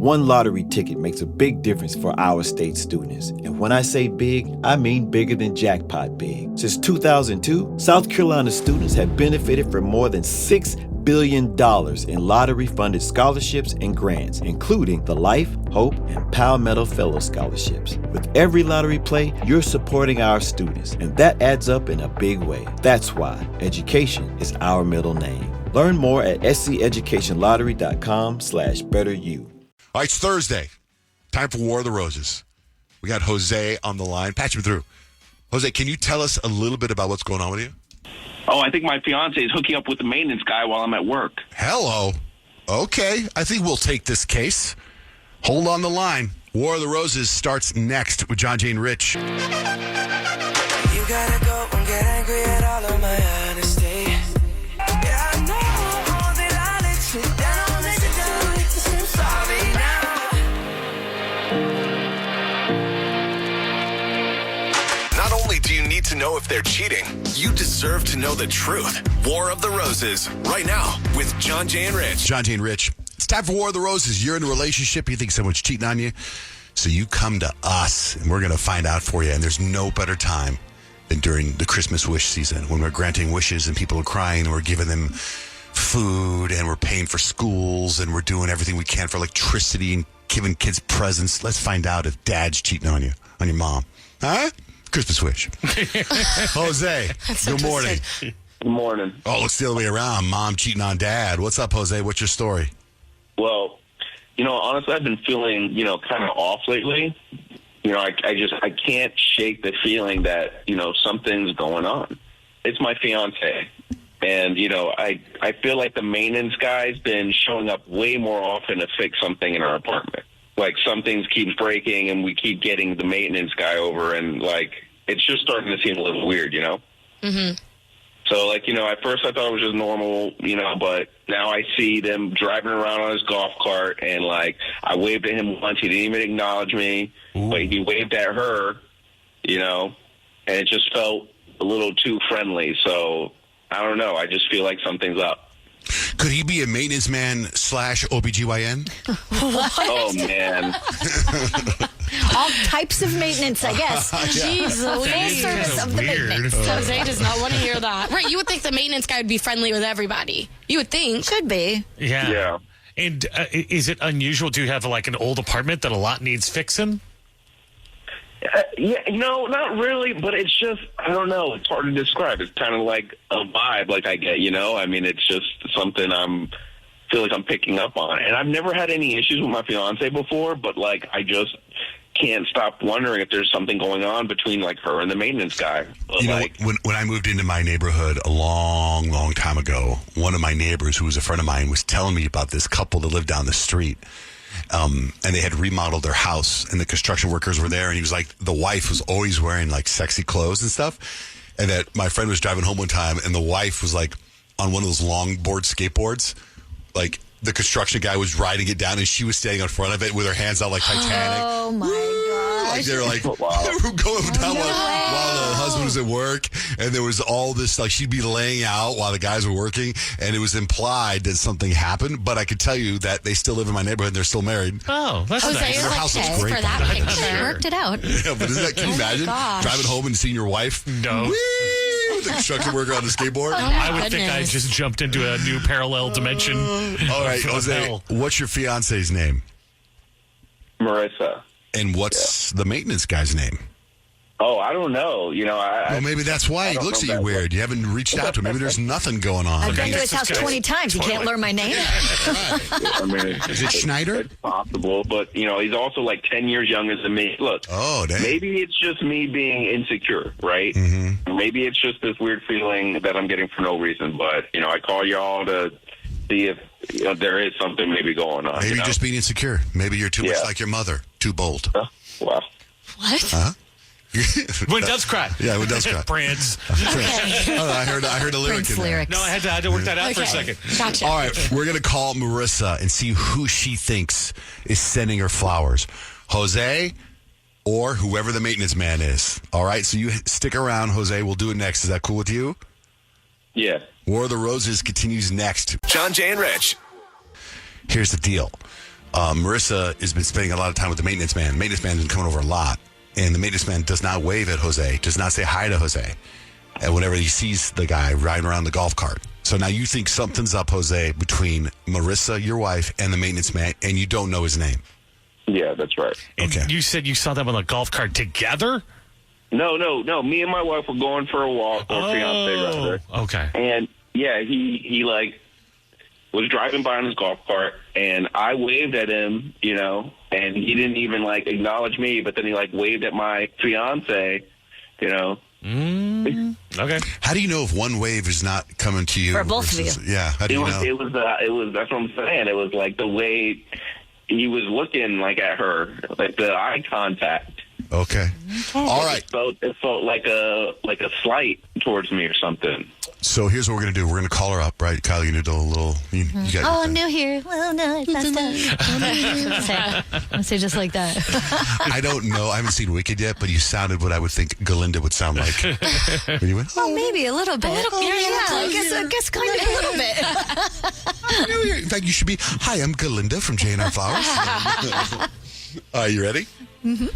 One lottery ticket makes a big difference for our state students. And when I say big, I mean bigger than jackpot big. Since 2002, South Carolina students have benefited from more than $6 billion in lottery-funded scholarships and grants, including the Life, Hope, and Palmetto Fellow Scholarships. With every lottery play, you're supporting our students, and that adds up in a big way. That's why education is our middle name. Learn more at sceducationlottery.com/betteryou. All right, it's Thursday. Time for War of the Roses. We got Jose on the line. Patch him through. Jose, can you tell us a little bit about what's going on with you? Oh, I think my fiance is hooking up with the maintenance guy while I'm at work. Hello. Okay, I think we'll take this case. Hold on the line. War of the Roses starts next with Johnjay and Rich. You gotta go and get angry at all of my honesty. Yeah, I know that I let you down, I'm sorry now. Not only do you need to know if they're cheating, you deserve to know the truth. War of the Roses, right now, with Johnjay and Rich. Johnjay and Rich. It's time for War of the Roses. You're in a relationship. You think someone's cheating on you. So you come to us, and we're going to find out for you. And there's no better time than during the Christmas wish season when we're granting wishes and people are crying and we're giving them food and we're paying for schools and we're doing everything we can for electricity and giving kids presents. Let's find out if dad's cheating on you, on your mom. Huh? Christmas wish. Jose, good morning. Good morning. Oh, looks the other way around. Mom cheating on dad. What's up, Jose? What's your story? Well, honestly, I've been feeling, kind of off lately. I can't shake the feeling that, something's going on. It's my fiance. And, I feel like the maintenance guy's been showing up way more often to fix something in our apartment. Like, some things keep breaking and we keep getting the maintenance guy over and, it's just starting to seem a little weird, Mm-hmm. So, at first I thought it was just normal, but now I see them driving around on his golf cart and, I waved at him once. He didn't even acknowledge me, but he waved at her, and it just felt a little too friendly. So, I don't know. I just feel like something's up. Could he be a maintenance man / OBGYN? Oh, man. All types of maintenance, I guess. Jeez Louise. Full service of the maintenance. Jose does not want to hear that. Right, you would think the maintenance guy would be friendly with everybody. You would think. Should be. Yeah. And is it unusual? Do you have an old apartment that a lot needs fixing? Yeah, not really, but it's just, I don't know. It's hard to describe. It's kind of like a vibe I get, it's just something feel like I'm picking up on. And I've never had any issues with my fiance before, but I just can't stop wondering if there's something going on between her and the maintenance guy. But, when I moved into my neighborhood a long, long time ago, one of my neighbors who was a friend of mine was telling me about this couple that lived down the street. And they had remodeled their house and the construction workers were there. And he was the wife was always wearing sexy clothes and stuff. And that my friend was driving home one time and the wife was on one of those longboard skateboards. The construction guy was riding it down and she was standing in front of it with her hands out like Titanic. Oh my gosh. They were going down while the husband was at work. And there was all this, she'd be laying out while the guys were working. And it was implied that something happened. But I could tell you that they still live in my neighborhood and they're still married. Oh, that's Jose nice. is Their house looks great. for that picture. They worked it out. Yeah, but isn't that, can you imagine gosh. driving home and seeing your wife? No. With the construction worker on the skateboard? I would think I just jumped into a new parallel dimension. All right, Jose, what's your fiance's name? Marissa. And what's the maintenance guy's name? Oh, I don't know. Well, maybe that's why he looks at you weird. You haven't reached out to him. Maybe there's nothing going on. I've been to his house 20 times. You can't learn my name. Is it Schneider? It's possible, but, he's also 10 years younger than me. Look, dang. Maybe it's just me being insecure, right? Mm-hmm. Maybe it's just this weird feeling that I'm getting for no reason, but, I call y'all to see if there is something maybe going on. Maybe just being insecure. Maybe you're too much like your mother. Too bold. Wow. What? Huh? When it does cry. Yeah, when it does cry. Prince. Okay. Oh, I heard a lyric Prince in there. lyrics. No, I had to work that out for a second. Gotcha. All right, we're going to call Marissa and see who she thinks is sending her flowers. Jose or whoever the maintenance man is. All right, so you stick around, Jose. We'll do it next. Is that cool with you? Yeah. War of the Roses continues next. Johnjay and Rich. Here's the deal. Marissa has been spending a lot of time with the maintenance man. Maintenance man's been coming over a lot. And the maintenance man does not wave at Jose, does not say hi to Jose. And whenever he sees the guy riding around the golf cart. So now you think something's up, Jose, between Marissa, your wife, and the maintenance man, and you don't know his name. Yeah, that's right. And Okay. you said you saw them on a golf cart together? No. Me and my wife were going for a walk, or fiance rather. Okay. And yeah, he like was driving by on his golf cart, and I waved at him, and he didn't even like acknowledge me. But then he like waved at my fiance, Okay. How do you know if one wave is not coming to you? For both of versus- Yeah, how do you know? It was. That's what I'm saying. It was like the way he was looking like at her, like the eye contact. Okay. All right. It felt like a slight towards me or something. So here's what we're going to do. We're going to call her up, right? Kyle, you need a little... You got Oh, I'm new here. Well, no, I messed up. I'll say just like that. I don't know. I haven't seen Wicked yet, but you sounded what I would think Galinda would sound like. When you went, Oh, maybe a little bit. yeah, I guess kind of a little bit. In fact, you should be, hi, I'm Galinda from J&R Flowers. Are you ready? Mm-hmm.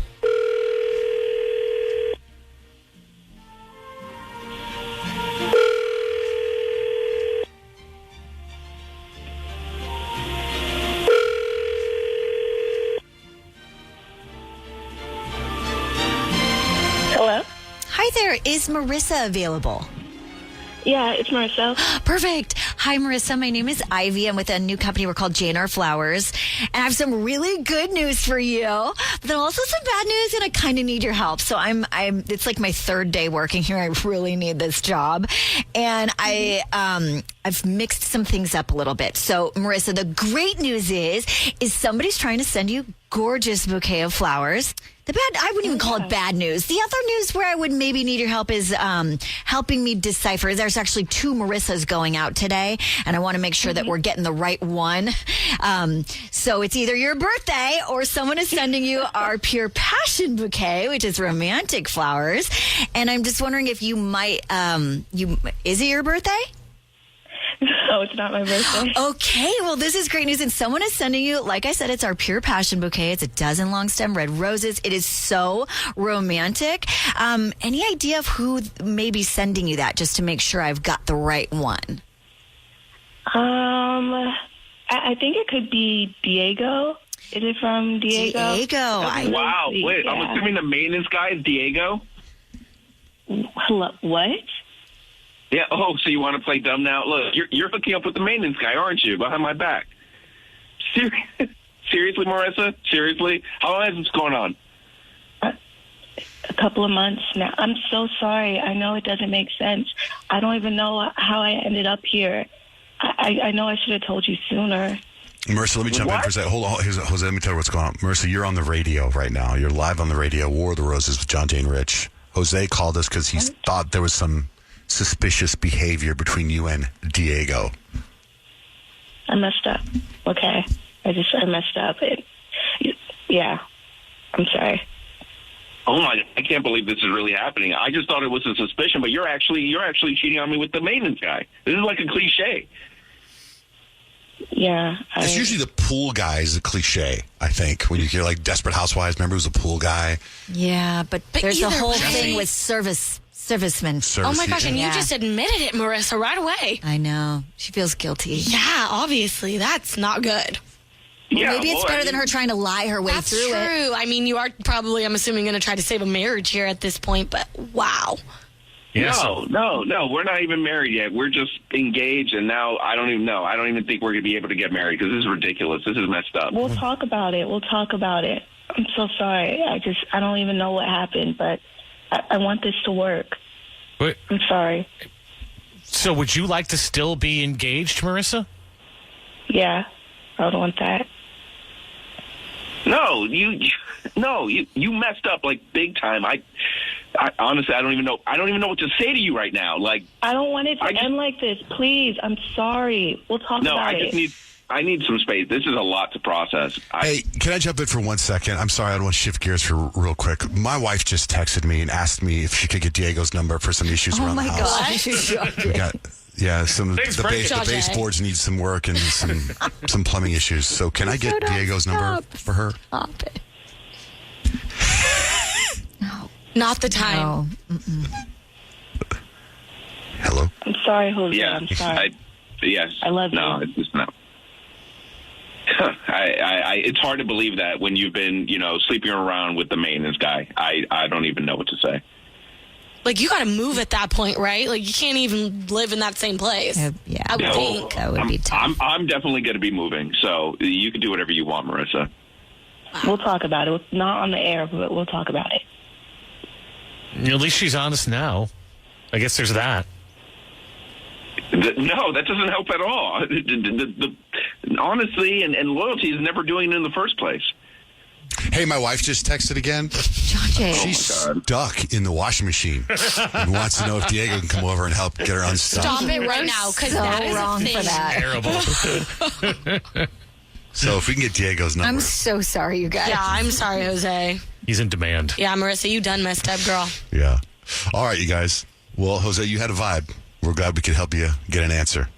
Hello? Hi there. Is Marissa available? Yeah, it's Marissa. Perfect. Hi, Marissa. My name is Ivy. I'm with a new company. We're called J&R Flowers. And I have some really good news for you, but then also some bad news, and I kind of need your help. So it's like my third day working here. I really need this job. And I've mixed some things up a little bit. So, Marissa, the great news is somebody's trying to send you a gorgeous bouquet of flowers. I wouldn't even call it bad news. The other news where I would maybe need your help is helping me decipher. There's actually 2 Marissas going out today, and I want to make sure that we're getting the right one. So it's either your birthday or someone is sending you our Pure Passion bouquet, which is romantic flowers. And I'm just wondering if you might, is it your birthday? No, it's not my birthday. Okay, well, this is great news. And someone is sending you, like I said, it's our Pure Passion bouquet. It's a dozen long stem red roses. It is so romantic. Any idea of who may be sending you that, just to make sure I've got the right one? I think it could be Diego. Is it from Diego? Wow. Wait, Yeah. I'm assuming the maintenance guy is Diego? Hello, what? Yeah. Oh, so you want to play dumb now? Look, you're hooking up with the maintenance guy, aren't you? Behind my back. Seriously, Marissa? Seriously? How long has this going on? A couple of months now. I'm so sorry. I know it doesn't make sense. I don't even know how I ended up here. I know I should have told you sooner. Marissa, let me jump in for a second. Hold on. Jose, let me tell you what's going on. Marissa, you're on the radio right now. You're live on the radio, War of the Roses with Johnjay and Rich. Jose called us because he thought there was some suspicious behavior between you and Diego. I messed up. Okay. I messed up. Yeah. I'm sorry. Oh my! I can't believe this is really happening. I just thought it was a suspicion, but you're actually cheating on me with the maintenance guy. This is like a cliche. Yeah. It's usually the pool guy is the cliche, I think. When you hear like Desperate Housewives, remember it was a pool guy? Yeah, but there's a either whole way- thing with servicemen. Oh my gosh, and Yeah. you just admitted it, Marissa, right away. I know. She feels guilty. Yeah, obviously. That's not good. Yeah, Maybe it's better than her trying to lie her way That's through it. true. I mean, you are probably, I'm assuming, going to try to save a marriage here at this point, but wow. Yeah, No, we're not even married yet. We're just engaged, and now I don't even know. I don't even think we're going to be able to get married because this is ridiculous. This is messed up. We'll talk about it. I'm so sorry. I don't even know what happened, but I want this to work. Wait, I'm sorry. so would you like to still be engaged, Marissa? Yeah, I would want that. No, you messed up like big time. I honestly, I don't even know what to say to you right now. Like, I don't want it to end like this. Please, I'm sorry. We'll talk about it. I need some space. This is a lot to process. Hey, can I jump in for 1 second? I'm sorry, I don't want to shift gears for real quick. My wife just texted me and asked me if she could get Diego's number for some issues around the house. gosh. We got, Yeah, Thanks, the Frank. Johnjay. baseboards need some work and some plumbing issues. So can I get Diego's number for her? Stop it. No. Not the time. No. Hello? I'm sorry, Jose. Yeah. I'm sorry. Yes. I love no, you. it's just no. It's hard to believe that when you've been, sleeping around with the maintenance guy. I don't even know what to say. Like, you got to move at that point, right? Like, you can't even live in that same place. Yeah. I would think. That would be tough. I'm definitely going to be moving, so you can do whatever you want, Marissa. We'll talk about it. Not on the air, but we'll talk about it. At least she's honest now. I guess there's that. No, that doesn't help at all. The honesty and loyalty is never doing it in the first place. Hey, my wife just texted again. Johnjay. She's stuck in the washing machine and wants to know if Diego can come over and help get her unstuck. Stop it right now, because so that is wrong a thing. for that. Terrible. So if we can get Diego's number. I'm so sorry, you guys. Yeah, I'm sorry, Jose. He's in demand. Yeah, Marissa, you done messed up, girl. Yeah. All right, you guys. Well, Jose, you had a vibe. We're glad we could help you get an answer.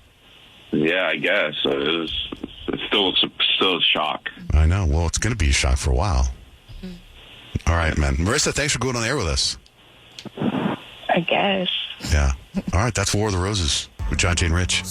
Yeah, I guess. It's still a shock. I know. Well, it's going to be a shock for a while. All right, man. Marissa, thanks for going on the air with us. I guess. Yeah. All right, that's War of the Roses with Johnjay and Rich.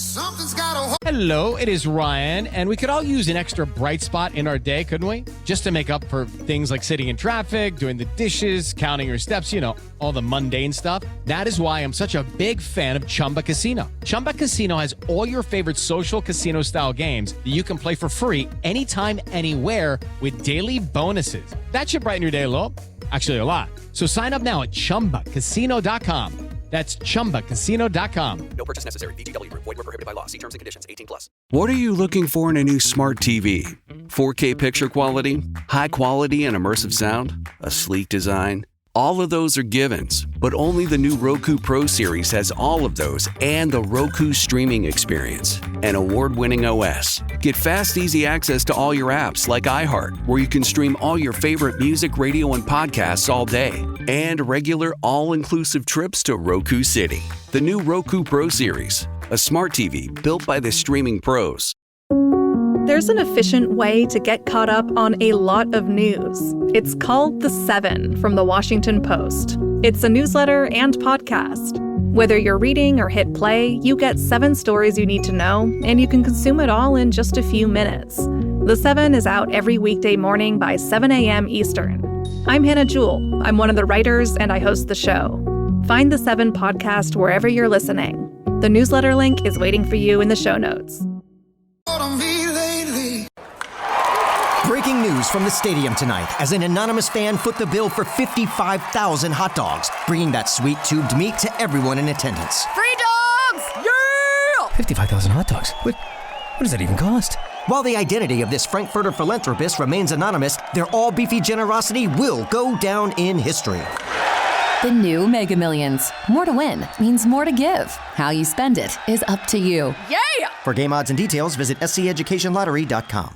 Hello, it is Ryan, and we could all use an extra bright spot in our day, couldn't we? Just to make up for things like sitting in traffic, doing the dishes, counting your steps, all the mundane stuff. That is why I'm such a big fan of Chumba Casino. Chumba Casino has all your favorite social casino-style games that you can play for free anytime, anywhere with daily bonuses. That should brighten your day a little. Actually, a lot. So sign up now at ChumbaCasino.com. That's ChumbaCasino.com. No purchase necessary. VGW Group. Void where prohibited by law. See terms and conditions. 18+. What are you looking for in a new smart TV? 4K picture quality? High quality and immersive sound? A sleek design? All of those are givens, but only the new Roku Pro Series has all of those and the Roku streaming experience. An award-winning OS. Get fast, easy access to all your apps like iHeart, where you can stream all your favorite music, radio, and podcasts all day. And regular, all-inclusive trips to Roku City. The new Roku Pro Series. A smart TV built by the streaming pros. There's an efficient way to get caught up on a lot of news. It's called The 7 from The Washington Post. It's a newsletter and podcast. Whether you're reading or hit play, you get 7 stories you need to know, and you can consume it all in just a few minutes. The 7 is out every weekday morning by 7 a.m. Eastern. I'm Hannah Jewell. I'm one of the writers, and I host the show. Find The 7 podcast wherever you're listening. The newsletter link is waiting for you in the show notes. Breaking news from the stadium tonight as an anonymous fan foot the bill for 55,000 hot dogs, bringing that sweet tubed meat to everyone in attendance. Free dogs! Yeah! 55,000 hot dogs? What does that even cost? While the identity of this Frankfurter philanthropist remains anonymous, their all-beefy generosity will go down in history. The new Mega Millions. More to win means more to give. How you spend it is up to you. Yeah! For game odds and details, visit SCEducationLottery.com.